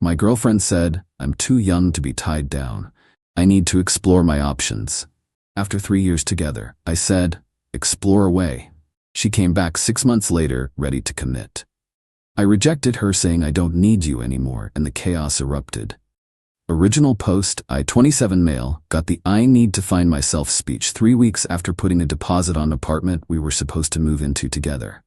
My girlfriend said, I'm too young to be tied down. I need to explore my options. After 3 years together, I said, explore away. She came back 6 months later, ready to commit. I rejected her, saying I don't need you anymore, and the chaos erupted. Original post, I 27 male, got the I need to find myself speech 3 weeks after putting a deposit on an apartment we were supposed to move into together.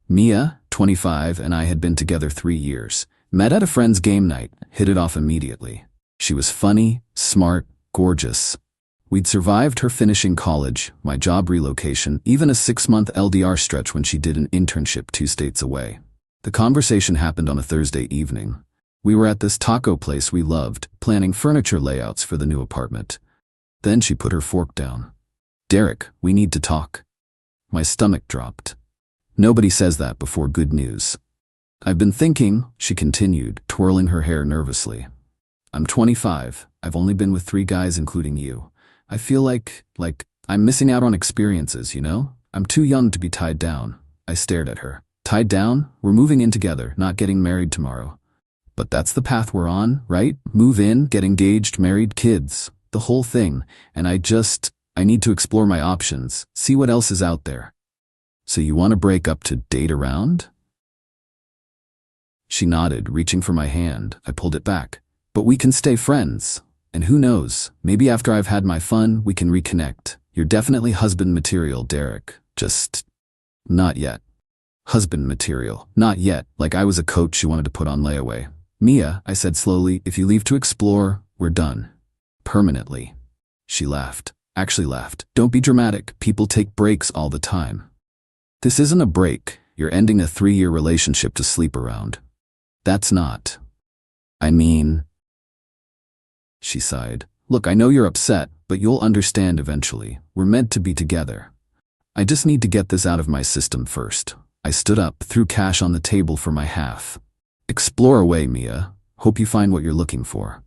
Mia, 25, and I had been together 3 years. Met at a friend's game night, hit it off immediately. She was funny, smart, gorgeous. We'd survived her finishing college, my job relocation, even a 6-month LDR stretch when she did an internship 2 states away. The conversation happened on a Thursday evening. We were at this taco place we loved, planning furniture layouts for the new apartment. Then she put her fork down. Derek, we need to talk. My stomach dropped. Nobody says that before good news. I've been thinking, she continued, twirling her hair nervously. I'm 25. I've only been with 3 guys including you. I feel like I'm missing out on experiences, you know? I'm too young to be tied down. I stared at her. Tied down? We're moving in together, not getting married tomorrow. But that's the path we're on, right? Move in, get engaged, married, kids. The whole thing. And I need to explore my options, see what else is out there. So you want to break up to date around? She nodded, reaching for my hand. I pulled it back. But we can stay friends. And who knows, maybe after I've had my fun, we can reconnect. You're definitely husband material, Derek. Just not yet. Husband material. Not yet, like I was a coach you wanted to put on layaway. Mia, I said slowly, if you leave to explore, we're done. Permanently. She laughed. Actually laughed. Don't be dramatic. People take breaks all the time. This isn't a break. You're ending a 3-year relationship to sleep around. That's not. I mean... She sighed. Look, I know you're upset, but you'll understand eventually. We're meant to be together. I just need to get this out of my system first. I stood up, threw cash on the table for my half. Explore away, Mia. Hope you find what you're looking for.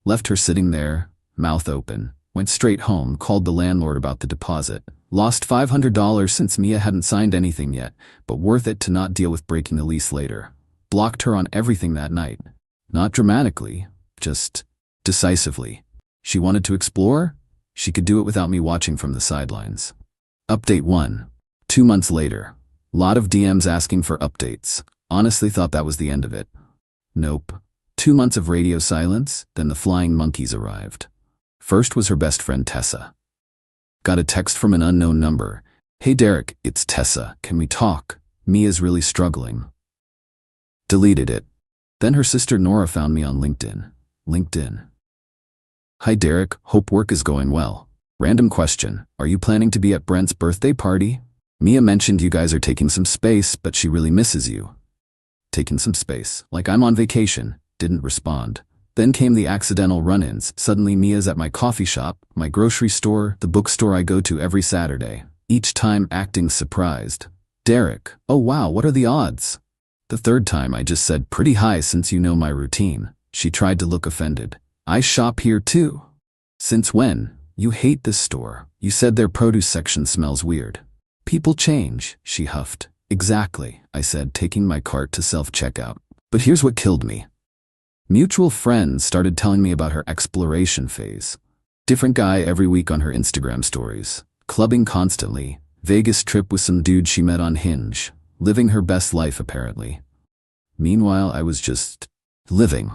Left her sitting there, mouth open. Went straight home, called the landlord about the deposit. Lost $500 since Mia hadn't signed anything yet, but worth it to not deal with breaking the lease later. Blocked her on everything that night. Not dramatically, just decisively. She wanted to explore? She could do it without me watching from the sidelines. Update 1. 2 months later. Lot of DMs asking for updates. Honestly thought that was the end of it. Nope. 2 months of radio silence, then the flying monkeys arrived. First was her best friend Tessa. Got a text from an unknown number. Hey Derek, it's Tessa, can we talk? Mia's really struggling. Deleted it. Then her sister Nora found me on LinkedIn. Hi Derek, hope work is going well. Random question, are you planning to be at Brent's birthday party? Mia mentioned you guys are taking some space, but she really misses you. Taking some space, like I'm on vacation. Didn't respond. Then came the accidental run-ins. Suddenly Mia's at my coffee shop, my grocery store, the bookstore I go to every Saturday. Each time acting surprised. Derek, oh wow, what are the odds? The third time I just said pretty high since you know my routine. She tried to look offended. I shop here too. Since when? You hate this store. You said their produce section smells weird. People change, she huffed. Exactly, I said, taking my cart to self-checkout. But here's what killed me. Mutual friends started telling me about her exploration phase. Different guy every week on her Instagram stories. Clubbing constantly. Vegas trip with some dude she met on Hinge. Living her best life apparently. Meanwhile, I was just living.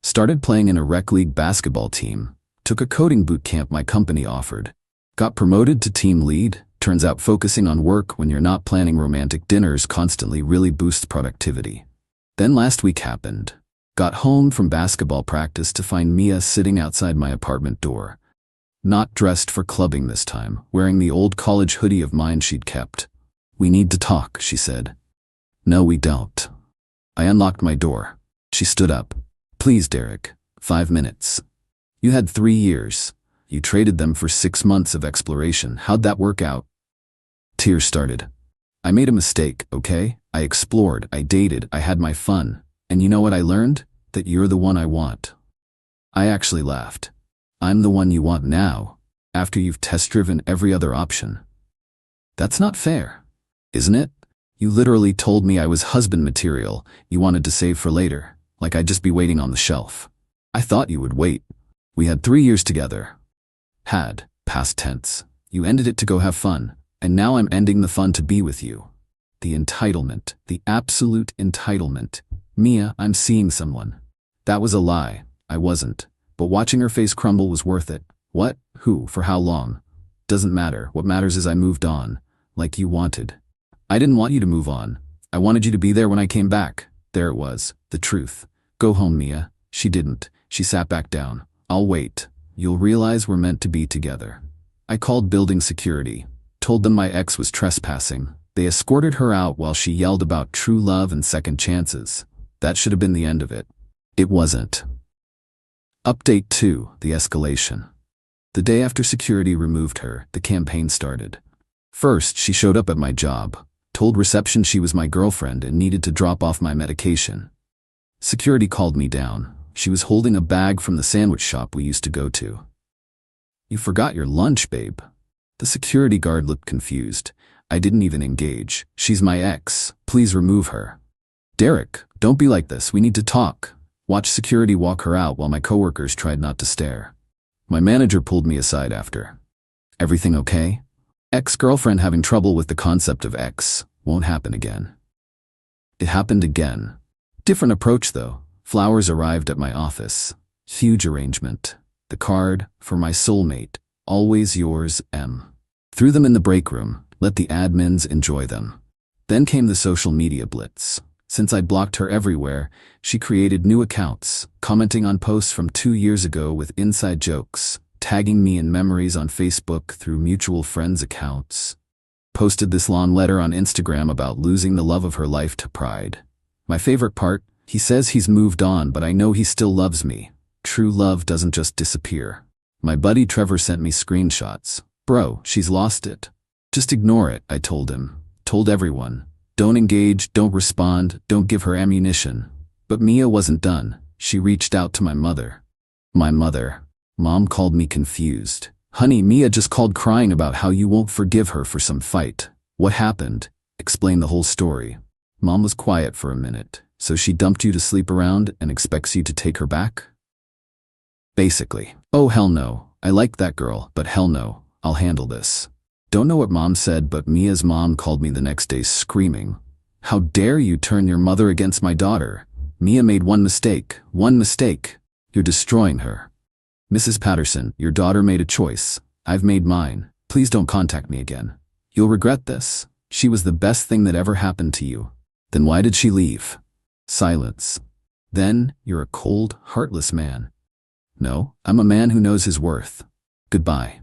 Started playing in a rec league basketball team. Took a coding boot camp my company offered. Got promoted to team lead. Turns out focusing on work when you're not planning romantic dinners constantly really boosts productivity. Then last week happened. Got home from basketball practice to find Mia sitting outside my apartment door. Not dressed for clubbing this time, wearing the old college hoodie of mine she'd kept. We need to talk, she said. No, we don't. I unlocked my door. She stood up. Please, Derek. 5 minutes. You had 3 years. You traded them for 6 months of exploration. How'd that work out? Tears started. I made a mistake, okay? I explored, I dated, I had my fun. And you know what I learned? That you're the one I want. I actually laughed. I'm the one you want now, after you've test-driven every other option. That's not fair, isn't it? You literally told me I was husband material you wanted to save for later. like I'd just be waiting on the shelf. I thought you would wait. We had 3 years together. Had, past tense. You ended it to go have fun, and now I'm ending the fun to be with you. The entitlement, the absolute entitlement. Mia, I'm seeing someone. That was a lie. I wasn't. But watching her face crumble was worth it. What? Who? For how long? Doesn't matter. What matters is I moved on. Like you wanted. I didn't want you to move on. I wanted you to be there when I came back. There it was. The truth. Go home, Mia. She didn't. She sat back down. I'll wait. You'll realize we're meant to be together. I called building security. Told them my ex was trespassing. They escorted her out while she yelled about true love and second chances. That should have been the end of it. It wasn't. Update 2. The escalation. The day after security removed her, the campaign started. First, she showed up at my job, told reception she was my girlfriend and needed to drop off my medication. Security called me down. She was holding a bag from the sandwich shop we used to go to. You forgot your lunch, babe. The security guard looked confused. I didn't even engage. She's my ex. Please remove her. Derek, don't be like this. We need to talk. Watch security walk her out while my coworkers tried not to stare. My manager pulled me aside after. Everything okay? Ex-girlfriend having trouble with the concept of ex. Won't happen again. It happened again. Different approach though. Flowers arrived at my office. Huge arrangement. The card, for my soulmate. Always yours, M. Threw them in the break room. Let the admins enjoy them. Then came the social media blitz. Since I'd blocked her everywhere, she created new accounts, commenting on posts from 2 years ago with inside jokes, tagging me in memories on Facebook through mutual friends' accounts. Posted this long letter on Instagram about losing the love of her life to pride. My favorite part, he says he's moved on, but I know he still loves me. True love doesn't just disappear. My buddy Trevor sent me screenshots. Bro, she's lost it. Just ignore it, I told him. Told everyone. Don't engage, don't respond, don't give her ammunition. But Mia wasn't done. She reached out to my mother. My mother. Mom called me confused. Honey, Mia just called crying about how you won't forgive her for some fight. What happened? Explain the whole story. Mom was quiet for a minute. So she dumped you to sleep around and expects you to take her back? Basically. Oh hell no. I like that girl, but hell no. I'll handle this. Don't know what Mom said, but Mia's mom called me the next day screaming. How dare you turn your mother against my daughter? Mia made one mistake. One mistake. You're destroying her. Mrs. Patterson, your daughter made a choice. I've made mine. Please don't contact me again. You'll regret this. She was the best thing that ever happened to you. Then why did she leave? Silence. Then, you're a cold, heartless man. No, I'm a man who knows his worth. Goodbye.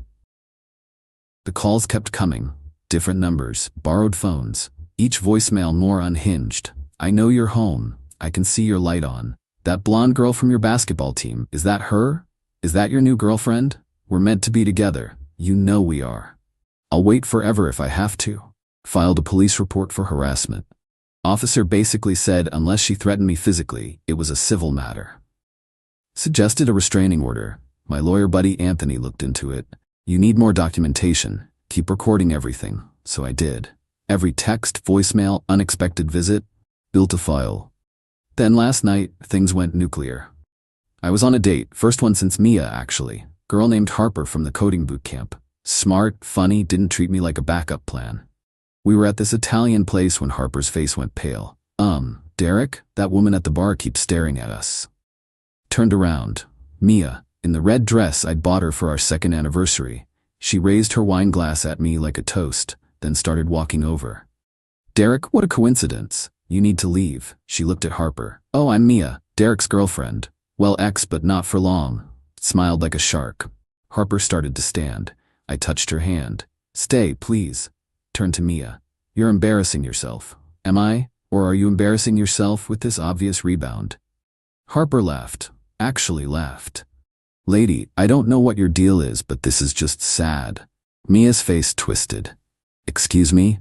The calls kept coming. Different numbers, borrowed phones. Each voicemail more unhinged. I know you're home. I can see your light on. That blonde girl from your basketball team, is that her? Is that your new girlfriend? We're meant to be together. You know we are. I'll wait forever if I have to. Filed a police report for harassment. Officer basically said unless she threatened me physically, it was a civil matter. Suggested a restraining order. My lawyer buddy Anthony looked into it. You need more documentation. Keep recording everything. So I did. Every text, voicemail, unexpected visit. Built a file. Then last night, things went nuclear. I was on a date, first one since Mia actually. Girl named Harper from the coding boot camp. Smart, funny, didn't treat me like a backup plan. We were at this Italian place when Harper's face went pale. Derek, that woman at the bar keeps staring at us. Turned around. Mia, in the red dress I'd bought her for our second anniversary. She raised her wine glass at me like a toast, then started walking over. Derek, what a coincidence. You need to leave. She looked at Harper. Oh, I'm Mia, Derek's girlfriend. Well, ex, but not for long. Smiled like a shark. Harper started to stand. I touched her hand. Stay, please. Turned to Mia. You're embarrassing yourself. Am I? Or are you embarrassing yourself with this obvious rebound? Harper laughed. Actually laughed. Lady, I don't know what your deal is, but this is just sad. Mia's face twisted. Excuse me?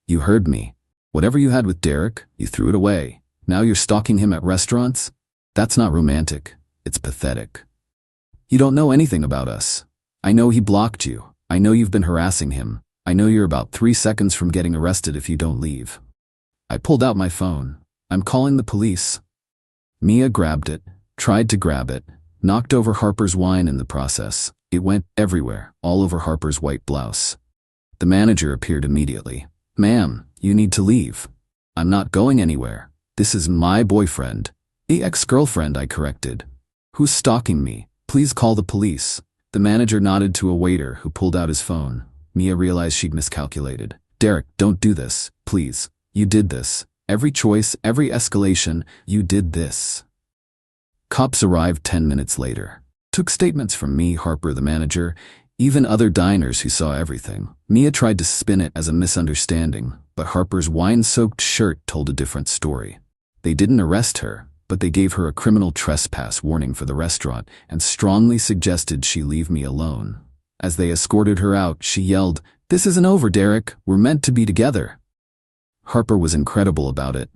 You heard me. Whatever you had with Derek, you threw it away. Now you're stalking him at restaurants? That's not romantic. It's pathetic. You don't know anything about us. I know he blocked you. I know you've been harassing him. I know you're about 3 seconds from getting arrested if you don't leave. I pulled out my phone. I'm calling the police. Mia grabbed it, tried to grab it, knocked over Harper's wine in the process. It went everywhere, all over Harper's white blouse. The manager appeared immediately. "Ma'am, you need to leave." "I'm not going anywhere. This is my boyfriend." "The ex-girlfriend," I corrected. "Who's stalking me? Please call the police." The manager nodded to a waiter who pulled out his phone. Mia realized she'd miscalculated. "Derek, don't do this, please. You did this. Every choice, every escalation, you did this." Cops arrived 10 minutes later. Took statements from me, Harper, the manager, even other diners who saw everything. Mia tried to spin it as a misunderstanding, but Harper's wine-soaked shirt told a different story. They didn't arrest her, but they gave her a criminal trespass warning for the restaurant and strongly suggested she leave me alone. As they escorted her out, she yelled, "This isn't over, Derek. We're meant to be together." Harper was incredible about it.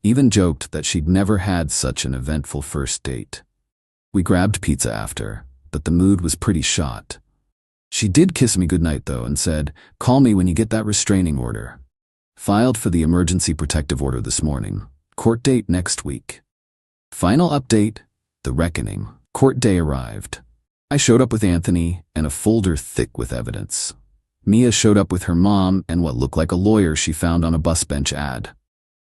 Even joked that she'd never had such an eventful first date. We grabbed pizza after, but the mood was pretty shot. She did kiss me goodnight though and said, "Call me when you get that restraining order." Filed for the emergency protective order this morning. Court date next week. Final update, the reckoning. Court day arrived. I showed up with Anthony and a folder thick with evidence. Mia showed up with her mom and what looked like a lawyer she found on a bus bench ad.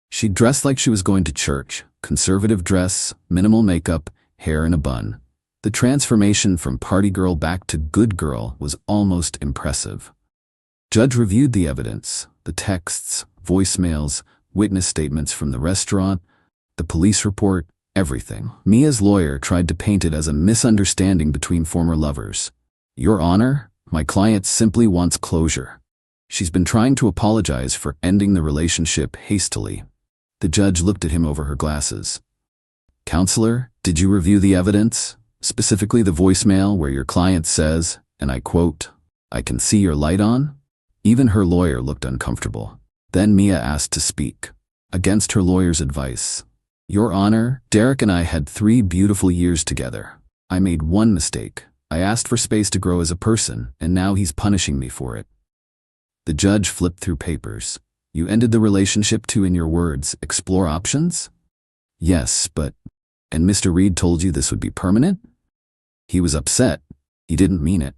She dressed like she was going to church, conservative dress, minimal makeup, hair in a bun. The transformation from party girl back to good girl was almost impressive. Judge reviewed the evidence, the texts, voicemails, witness statements from the restaurant, the police report, everything. Mia's lawyer tried to paint it as a misunderstanding between former lovers. "Your Honor, my client simply wants closure. She's been trying to apologize for ending the relationship hastily." The judge looked at him over her glasses. "Counselor, did you review the evidence? Specifically the voicemail where your client says, and I quote, 'I can see your light on'?" Even her lawyer looked uncomfortable. Then Mia asked to speak. Against her lawyer's advice. "Your Honor, Derek and I had 3 beautiful years together. I made one mistake. I asked for space to grow as a person, and now he's punishing me for it." The judge flipped through papers. "You ended the relationship to, in your words, explore options?" "Yes, but..." "And Mr. Reed told you this would be permanent?" "He was upset. He didn't mean it."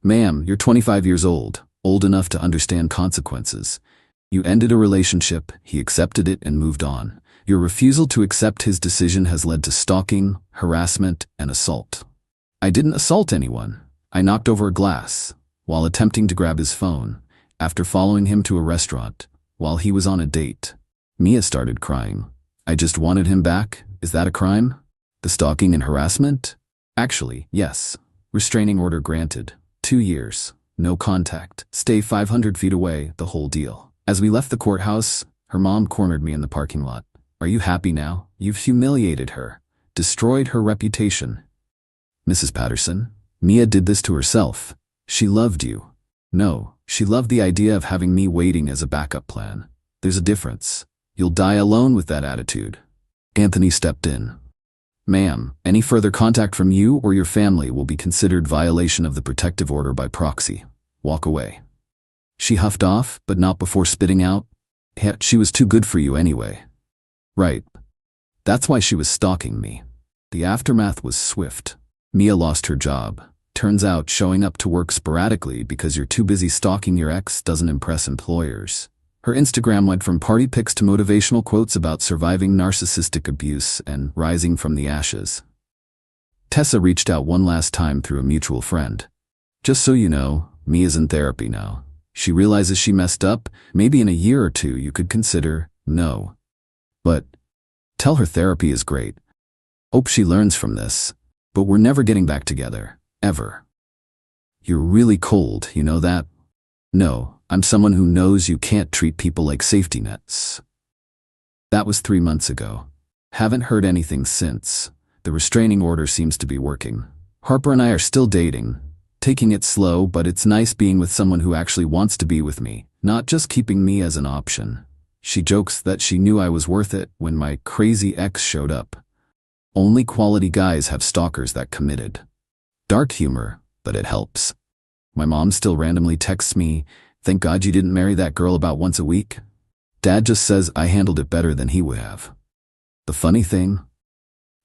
"Ma'am, you're 25 years old enough to understand consequences. You ended a relationship, he accepted it and moved on. Your refusal to accept his decision has led to stalking, harassment, and assault." "I didn't assault anyone. I knocked over a glass while attempting to grab his phone, after following him to a restaurant, while he was on a date." Mia started crying. "I just wanted him back. Is that a crime? The stalking and harassment?" "Actually, yes. Restraining order granted. 2 years. No contact. Stay 500 feet away, the whole deal." As we left the courthouse, her mom cornered me in the parking lot. "Are you happy now? You've humiliated her. Destroyed her reputation." "Mrs. Patterson, Mia did this to herself. She loved you." "No, she loved the idea of having me waiting as a backup plan. There's a difference. You'll die alone with that attitude." Anthony stepped in. "Ma'am, any further contact from you or your family will be considered violation of the protective order by proxy. Walk away." She huffed off, but not before spitting out, "She was too good for you anyway." "Right. That's why she was stalking me." The aftermath was swift. Mia lost her job. Turns out showing up to work sporadically because you're too busy stalking your ex doesn't impress employers. Her Instagram went from party pics to motivational quotes about surviving narcissistic abuse and rising from the ashes. Tessa reached out one last time through a mutual friend. "Just so you know, Mia's in therapy now. She realizes she messed up. Maybe in a year or 2 you could consider, no. But tell her therapy is great. Hope she learns from this. But we're never getting back together. Ever." "You're really cold, you know that?" "No, I'm someone who knows you can't treat people like safety nets." That was 3 months ago. Haven't heard anything since. The restraining order seems to be working. Harper and I are still dating. Taking it slow, but it's nice being with someone who actually wants to be with me, not just keeping me as an option. She jokes that she knew I was worth it when my crazy ex showed up. Only quality guys have stalkers that committed. Dark humor, but it helps. My mom still randomly texts me, "Thank God you didn't marry that girl about once a week." Dad just says I handled it better than he would have. The funny thing,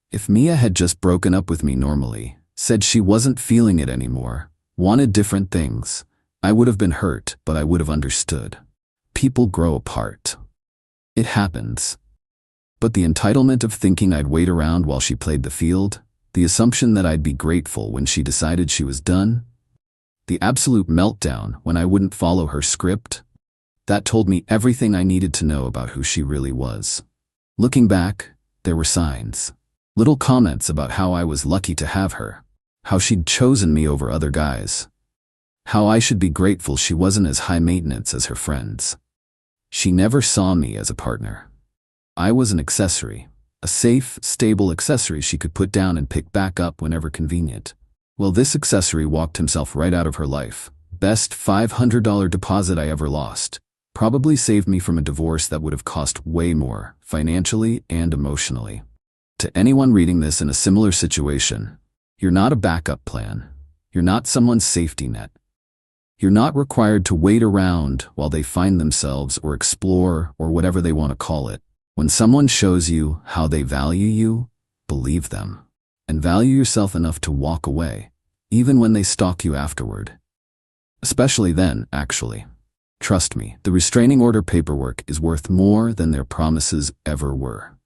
If Mia had just broken up with me normally, said she wasn't feeling it anymore, wanted different things, I would have been hurt, but I would have understood. People grow apart. It happens. But the entitlement of thinking I'd wait around while she played the field, the assumption that I'd be grateful when she decided she was done, the absolute meltdown when I wouldn't follow her script, that told me everything I needed to know about who she really was. Looking back, there were signs. Little comments about how I was lucky to have her, how she'd chosen me over other guys, how I should be grateful she wasn't as high maintenance as her friends. She never saw me as a partner. I was an accessory, a safe, stable accessory she could put down and pick back up whenever convenient. Well, this accessory walked himself right out of her life. Best $500 deposit I ever lost. Probably saved me from a divorce that would have cost way more, financially and emotionally. To anyone reading this in a similar situation, you're not a backup plan. You're not someone's safety net. You're not required to wait around while they find themselves or explore or whatever they want to call it. When someone shows you how they value you, believe them. And value yourself enough to walk away, even when they stalk you afterward. Especially then, actually. Trust me, the restraining order paperwork is worth more than their promises ever were.